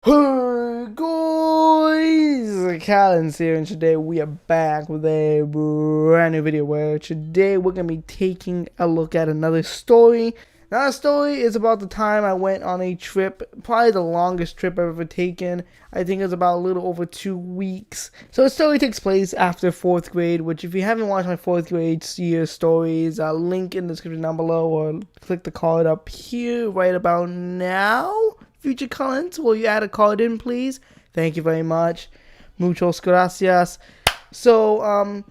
Hey guys, Callence here, and today we are back with a brand new video where today we're going to be taking a look at another story. Now, the story is about the time I went on a trip, probably the longest trip I've ever taken. I think it was about a little over 2 weeks. So the story takes place after 4th grade, which if you haven't watched my 4th grade year stories, link in the description down below or click the card up here right about now. Future Callence, will you add a card in, please? Thank you very much. Muchos gracias. So,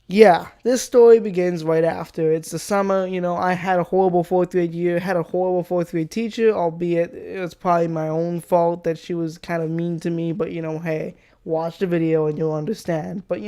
yeah, this story begins right after. It's the summer, I had a horrible 4th grade year, had a horrible 4th grade teacher, albeit it was probably my own fault that she was kind of mean to me, but hey, watch the video and you'll understand. But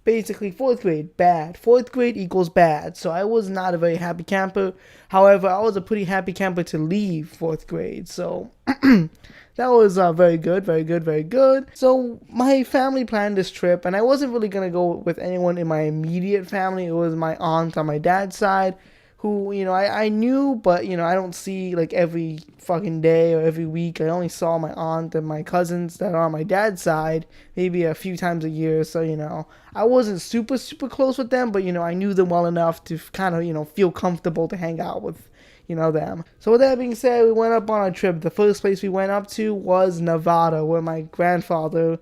basically 4th grade, bad. 4th grade equals bad, so I was not a very happy camper. However, I was a pretty happy camper to leave 4th grade, so that was very good, very good, very good. So my family planned this trip, and I wasn't really gonna go with anyone in my immediate family. It was my aunt on my dad's side, who I knew, but I don't see like every fucking day or every week. I only saw my aunt and my cousins that are on my dad's side maybe a few times a year. So I wasn't super close with them, but I knew them well enough to kind of feel comfortable to hang out with them. So with that being said, we went up on a trip. The first place we went up to was Nevada, where my grandfather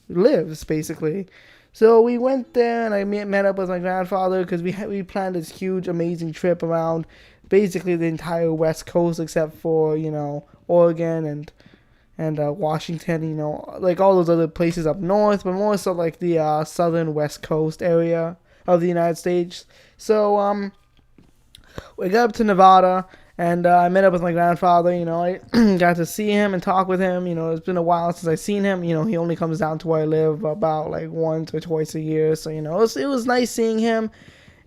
lives, basically. So we went there, and I met up with my grandfather because we planned this huge, amazing trip around basically the entire West Coast, except for Oregon and Washington, like all those other places up north, but more so like the southern West Coast area of the United States. So we got up to Nevada, and I met up with my grandfather. I got to see him and talk with him. It's been a while since I've seen him. He only comes down to where I live about like once or twice a year. So, it was nice seeing him.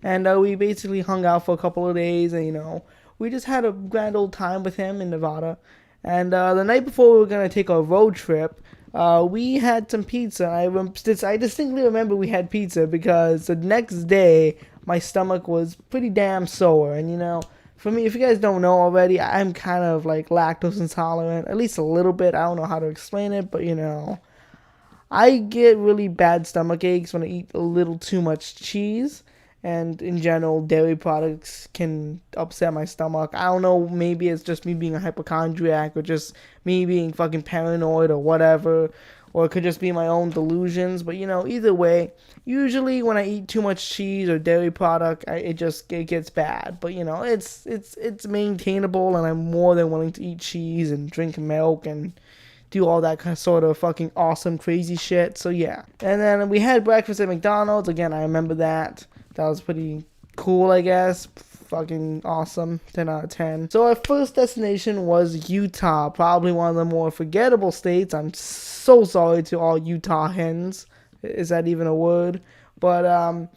And we basically hung out for a couple of days, and, we just had a grand old time with him in Nevada. And the night before we were going to take a road trip, we had some pizza. I distinctly remember we had pizza because the next day my stomach was pretty damn sore. And for me, if you guys don't know already, I'm kind of like lactose intolerant, at least a little bit. I don't know how to explain it, but I get really bad stomach aches when I eat a little too much cheese. And in general, dairy products can upset my stomach. I don't know, maybe it's just me being a hypochondriac or just me being fucking paranoid or whatever. Or it could just be my own delusions. But either way, usually when I eat too much cheese or dairy product, it gets bad. But it's maintainable, and I'm more than willing to eat cheese and drink milk and do all that kind of sort of fucking awesome crazy shit. So yeah. And then we had breakfast at McDonald's. Again, I remember that. That was pretty cool, I guess. Fucking awesome. 10 out of 10. So our first destination was Utah. Probably one of the more forgettable states. I'm so sorry to all Utah hens. Is that even a word? But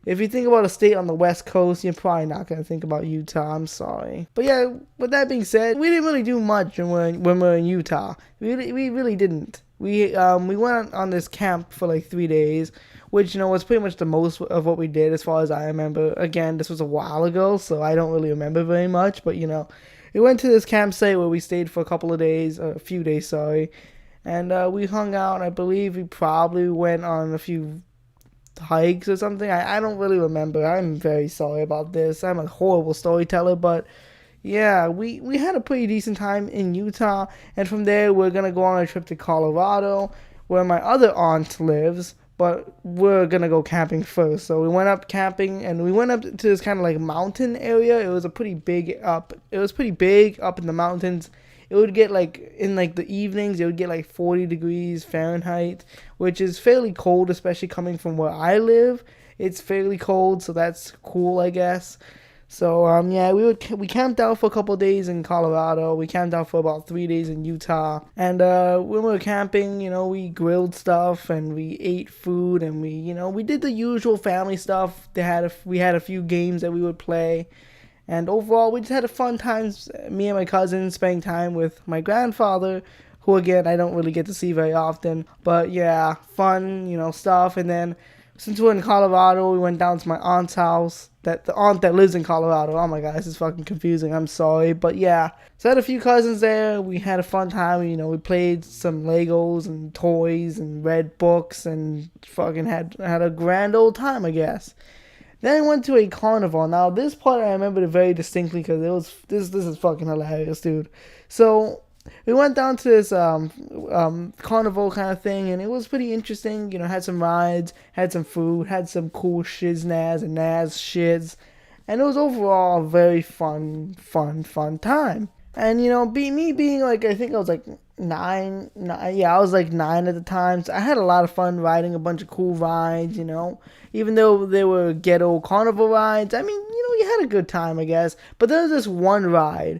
if you think about a state on the West Coast, you're probably not going to think about Utah. I'm sorry. But yeah, with that being said, we didn't really do much when we were in Utah. We really didn't. We went on this camp for like 3 days, which was pretty much the most of what we did as far as I remember. Again, this was a while ago, so I don't really remember very much. But we went to this campsite where we stayed for a couple of days, a few days, sorry, and we hung out. And I believe we probably went on a few hikes or something. I don't really remember. I'm very sorry about this. I'm a horrible storyteller, but yeah, we had a pretty decent time in Utah, and from there we're gonna go on a trip to Colorado, where my other aunt lives. But we're gonna go camping first. So we went up camping, and we went up to this kind of like mountain area. It was pretty big up in the mountains. It would get like in like the evenings, it would get like 40 degrees Fahrenheit, which is fairly cold, especially coming from where I live. It's fairly cold, so that's cool, I guess. So yeah, we camped out for a couple of days in Colorado. We camped out for about 3 days in Utah. And when we were camping, we grilled stuff and we ate food, and we did the usual family stuff. We had a few games that we would play. And overall, we just had a fun time. Me and my cousins spending time with my grandfather, who again I don't really get to see very often. But yeah, fun, stuff. And then Since we're in Colorado, we went down to my aunt's house. The aunt that lives in Colorado. Oh my god, this is fucking confusing. I'm sorry, but yeah. So I had a few cousins there. We had a fun time. You know, we played some Legos and toys and read books and fucking had a grand old time, I guess. Then I went to a carnival. Now this part I remember very distinctly because it was this is fucking hilarious, dude. So we went down to this carnival kind of thing, and it was pretty interesting. You know, had some rides, had some food, had some cool shiznaz and naz shits, and it was overall a very fun time. And you know, me being like, I think I was like nine, yeah, I was like 9 at the time. So I had a lot of fun riding a bunch of cool rides. You know, even though they were ghetto carnival rides, I mean, you know, you had a good time, I guess. But there was this one ride.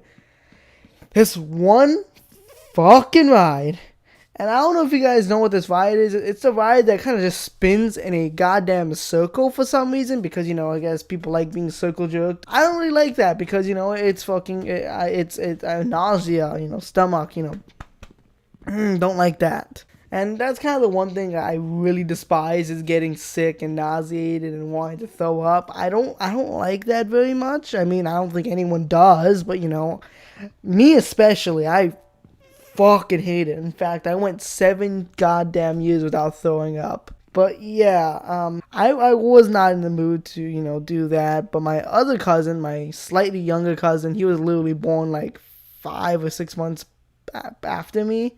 This one fucking ride. And I don't know if you guys know what this ride is. It's a ride that kind of just spins in a goddamn circle for some reason. Because, you know, I guess people like being circle jerked. I don't really like that because, you know, it's fucking, it's nausea, you know, stomach, you know. Don't like that. And that's kind of the one thing I really despise is getting sick and nauseated and wanting to throw up. I don't like that very much. I mean, I don't think anyone does, but you know, me especially, I fucking hate it. In fact, I went 7 goddamn years without throwing up. But yeah, I was not in the mood to, you know, do that. But my other cousin, my slightly younger cousin, he was literally born like 5 or 6 months after me.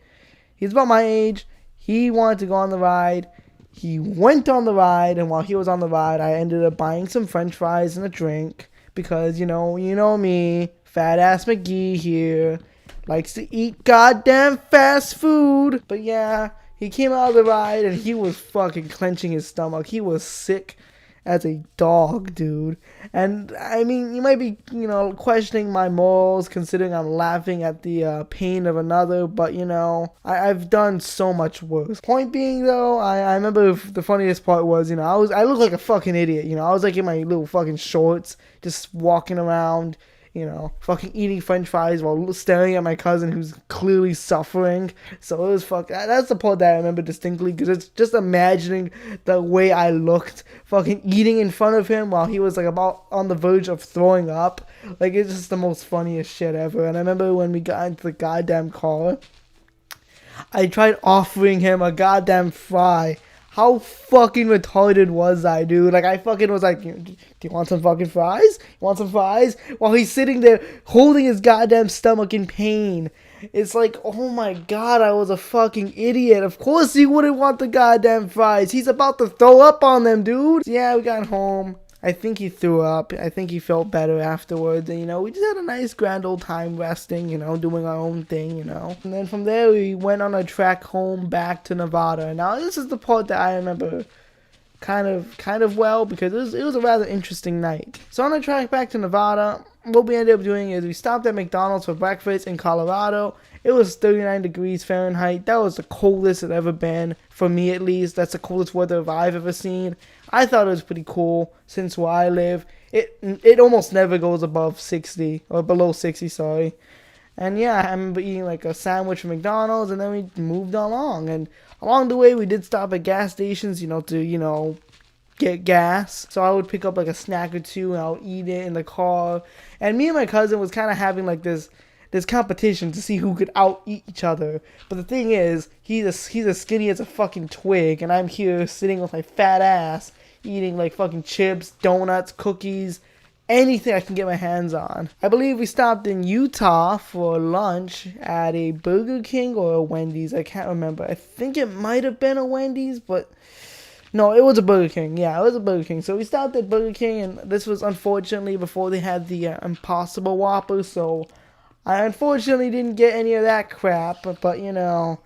He's about my age. He wanted to go on the ride. He went on the ride, and while he was on the ride, I ended up buying some French fries and a drink because you know me, fat ass McGee here, likes to eat goddamn fast food. But yeah, he came out of the ride and he was fucking clenching his stomach. He was sick as a dog, dude. And I mean, you might be, you know, questioning my morals considering I'm laughing at the pain of another, but you know, I've done so much worse. Point being though, I remember the funniest part was, you know, I looked like a fucking idiot, you know. I was like in my little fucking shorts, just walking around, you know, fucking eating French fries while staring at my cousin who's clearly suffering. So it was that's the part that I remember distinctly because it's just imagining the way I looked, fucking eating in front of him while he was like about on the verge of throwing up. Like it's just the most funniest shit ever. And I remember when we got into the goddamn car, I tried offering him a goddamn fry. How fucking retarded was I, dude? Like, I fucking was like, do you want some fucking fries? You want some fries? While he's sitting there holding his goddamn stomach in pain. It's like, oh my god, I was a fucking idiot. Of course he wouldn't want the goddamn fries. He's about to throw up on them, dude. So yeah, we got home. I think he threw up. I think he felt better afterwards. And, you know, we just had a nice grand old time resting, you know, doing our own thing, you know. And then from there, we went on a track home back to Nevada. Now, this is the part that I remember kind of well because it was a rather interesting night. So on the track back to Nevada, what we ended up doing is we stopped at McDonald's for breakfast in Colorado. It was 39 degrees Fahrenheit. That was the coldest it ever been, for me at least. That's the coldest weather I've ever seen. I thought it was pretty cool since where I live. It almost never goes above 60, or below 60, sorry. And yeah, I remember eating like a sandwich from McDonald's, and then we moved along. And along the way, we did stop at gas stations, you know, to, you know, get gas. So I would pick up like a snack or two, and I'll eat it in the car. And me and my cousin was kind of having like this competition to see who could out-eat each other. But the thing is, he's as skinny as a fucking twig, and I'm here sitting with my fat ass, eating like fucking chips, donuts, cookies, anything I can get my hands on. I believe we stopped in Utah for lunch at a Burger King or a Wendy's. I can't remember. I think it might have been a Wendy's, but no, it was a Burger King. Yeah, it was a Burger King. So we stopped at Burger King, and this was unfortunately before they had the Impossible Whopper, so I unfortunately didn't get any of that crap, but you know,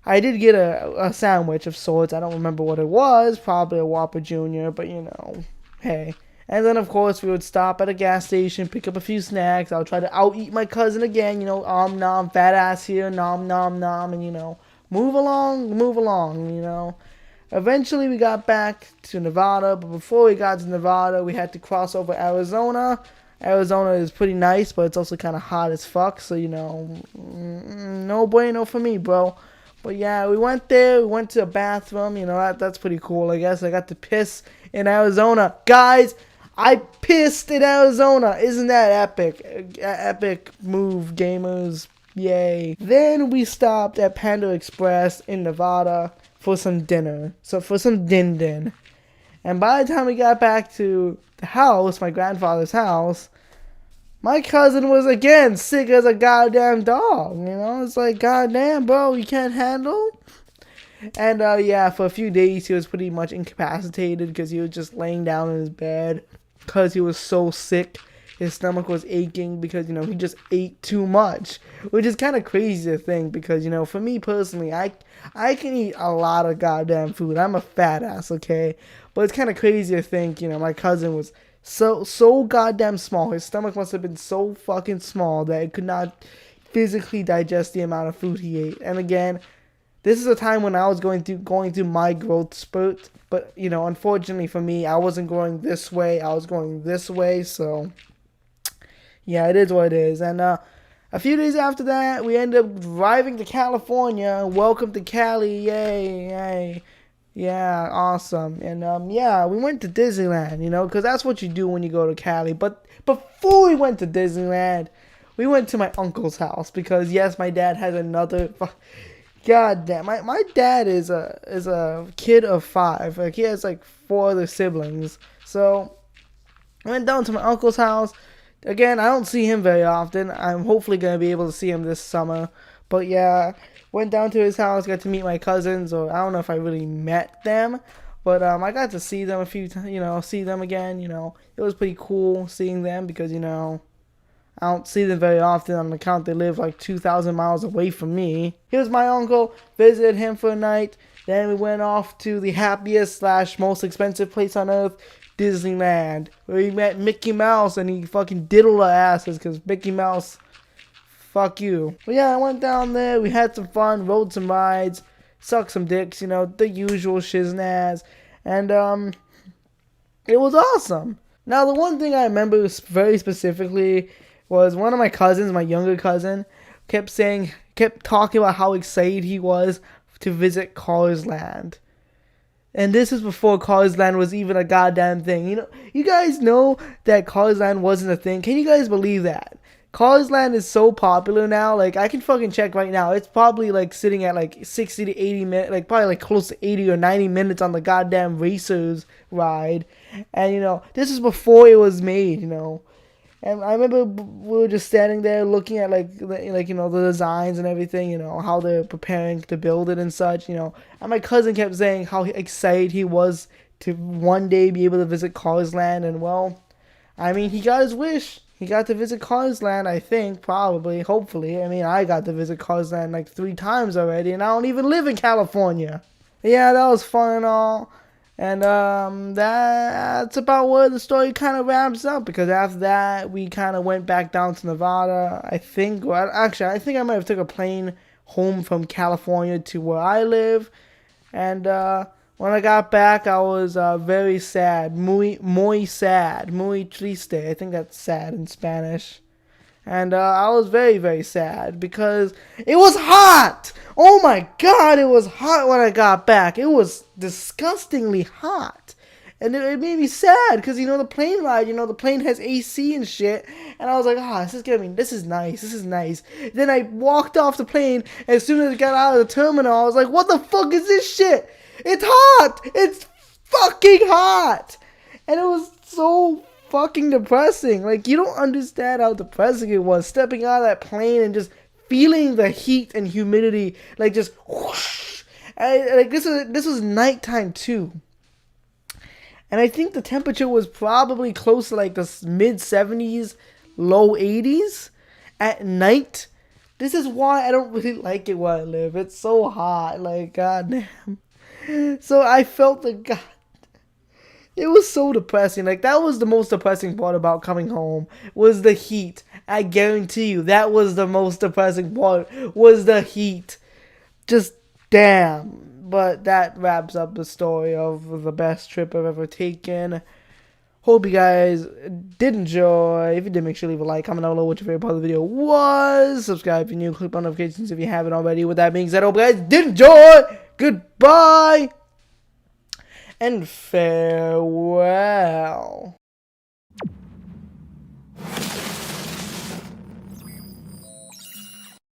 I did get a sandwich of sorts. I don't remember what it was, probably a Whopper Jr., but you know, hey. And then, of course, we would stop at a gas station, pick up a few snacks. I'll try to out-eat my cousin again, you know, nom, fat ass here, nom, and, you know, move along, you know. Eventually, we got back to Nevada, but before we got to Nevada, we had to cross over Arizona. Arizona is pretty nice, but it's also kind of hot as fuck, so, you know, no bueno for me, bro. But yeah, we went there. We went to a bathroom. You know, that's pretty cool. I guess I got to piss in Arizona, guys. I pissed in Arizona. Isn't that epic? Epic move, gamers. Yay. Then we stopped at Panda Express in Nevada for some dinner. So for some din. And by the time we got back to the house, my grandfather's house, my cousin was again sick as a goddamn dog. You know, it's like, goddamn, bro, you can't handle. And yeah, for a few days he was pretty much incapacitated because he was just laying down in his bed because he was so sick. His stomach was aching because, you know, he just ate too much, which is kind of crazy to think because, you know, for me personally, I can eat a lot of goddamn food. I'm a fat ass, okay? But it's kind of crazy to think, you know, my cousin was so goddamn small. His stomach must have been so fucking small that it could not physically digest the amount of food he ate. And again, this is a time when I was going through my growth spurt, but you know, unfortunately for me, I wasn't going this way. I was going this way, so yeah, it is what it is. And a few days after that, we ended up driving to California. Welcome to Cali, yay. Yeah, awesome. And yeah, we went to Disneyland, you know, because that's what you do when you go to Cali. But before we went to Disneyland, we went to my uncle's house because yes, my dad has another. God damn, my dad is a kid of 5. Like he has like 4 other siblings. So I went down to my uncle's house. Again, I don't see him very often. I'm hopefully gonna be able to see him this summer. But yeah, went down to his house, got to meet my cousins, or I don't know if I really met them, but I got to see them a few times, you know, see them again, you know. It was pretty cool seeing them because, you know, I don't see them very often on account they live like 2,000 miles away from me. Here's my uncle, visited him for a night, then we went off to the happiest / most expensive place on earth, Disneyland, where we met Mickey Mouse and he fucking diddled our asses because Mickey Mouse, fuck you. But yeah, I went down there, we had some fun, rode some rides, sucked some dicks, you know, the usual shiznaz, and it was awesome. Now the one thing I remember very specifically was one of my cousins, my younger cousin, kept talking about how excited he was to visit Cars Land. And this is before Cars Land was even a goddamn thing. You know, you guys know that Cars Land wasn't a thing. Can you guys believe that? Cars Land is so popular now. Like, I can fucking check right now. It's probably like sitting at like 60 to 80 minutes, like probably like close to 80 or 90 minutes on the goddamn Racers ride. And, you know, this is before it was made, you know. And I remember we were just standing there looking at like you know, the designs and everything, you know, how they're preparing to build it and such, you know. And my cousin kept saying how excited he was to one day be able to visit Cars Land. And well, I mean, he got his wish. He got to visit Cars Land, I think, probably, hopefully. I mean, I got to visit Cars Land like 3 times already, and I don't even live in California. Yeah, that was fun and all. And that's about where the story kind of wraps up, because after that we kind of went back down to Nevada, I think. Well, actually, I think I might have took a plane home from California to where I live. And when I got back, I was very sad, muy sad, muy triste. I think that's sad in Spanish. And I was very, very sad because it was hot. Oh my God, it was hot when I got back. It was disgustingly hot. And it made me sad because, you know, the plane ride, you know, the plane has AC and shit. And I was like, this is nice. Then I walked off the plane. As soon as I got out of the terminal, I was like, what the fuck is this shit? It's hot. It's fucking hot. And it was so fucking depressing. Like, you don't understand how depressing it was stepping out of that plane and just feeling the heat and humidity, like just whoosh. And, like, this was nighttime too, and I think the temperature was probably close to like the mid 70s, low 80s at night. This is why I don't really like it where I live. It's so hot, like, goddamn. So I felt the it was so depressing. Like, that was the most depressing part about coming home, was the heat. I guarantee you, that was the most depressing part, was the heat. Just damn. But that wraps up the story of the best trip I've ever taken. Hope you guys did enjoy. If you did, make sure to leave a like, comment down below what your favorite part of the video was. Subscribe if you're new, click on notifications if you haven't already. With that being said, I hope you guys did enjoy. Goodbye and farewell.